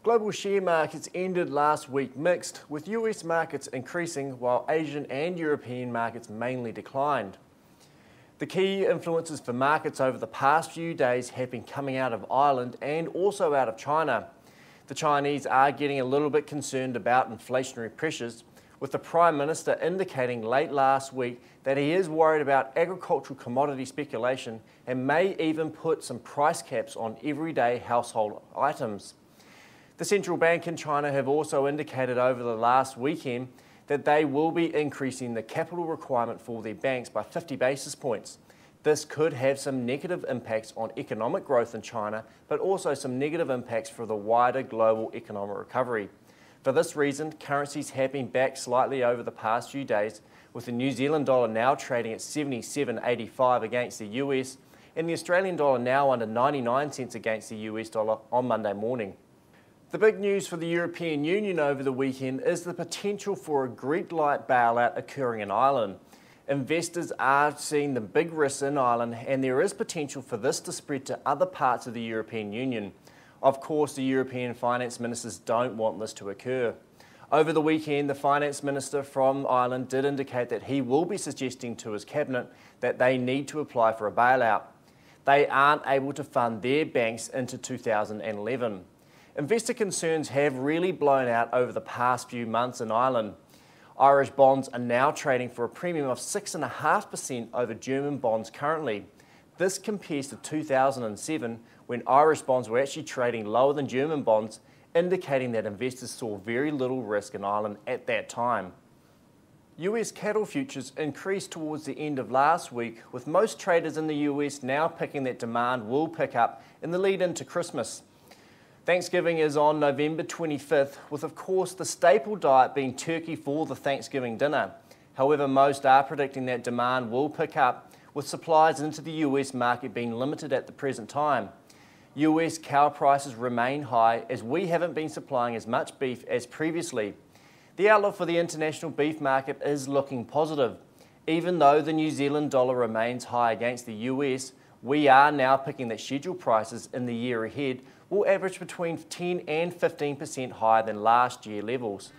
Global share markets ended last week mixed, with US markets increasing while Asian and European markets mainly declined. The key influences for markets over the past few days have been coming out of Ireland and also out of China. The Chinese are getting a little bit concerned about inflationary pressures, with the Prime Minister indicating late last week that he is worried about agricultural commodity speculation and may even put some price caps on everyday household items. The central bank in China have also indicated over the last weekend that they will be increasing the capital requirement for their banks by 50 basis points. This could have some negative impacts on economic growth in China, but also some negative impacts for the wider global economic recovery. For this reason, currencies have been back slightly over the past few days, with the New Zealand dollar now trading at 77.85 against the US, and the Australian dollar now under 99 cents against the US dollar on Monday morning. The big news for the European Union over the weekend is the potential for a Greek-like bailout occurring in Ireland. Investors are seeing the big risks in Ireland, and there is potential for this to spread to other parts of the European Union. Of course, the European finance ministers don't want this to occur. Over the weekend, the finance minister from Ireland did indicate that he will be suggesting to his cabinet that they need to apply for a bailout. They aren't able to fund their banks into 2011. Investor concerns have really blown out over the past few months in Ireland. Irish bonds are now trading for a premium of 6.5% over German bonds currently. This compares to 2007, when Irish bonds were actually trading lower than German bonds, indicating that investors saw very little risk in Ireland at that time. US cattle futures increased towards the end of last week, with most traders in the US now picking that demand will pick up in the lead into Christmas. Thanksgiving is on November 25th, with of course the staple diet being turkey for the Thanksgiving dinner. However, most are predicting that demand will pick up, with supplies into the US market being limited at the present time. US cow prices remain high as we haven't been supplying as much beef as previously. The outlook for the international beef market is looking positive. Even though the New Zealand dollar remains high against the US, we are now picking that scheduled prices in the year ahead will average between 10 and 15% higher than last year levels.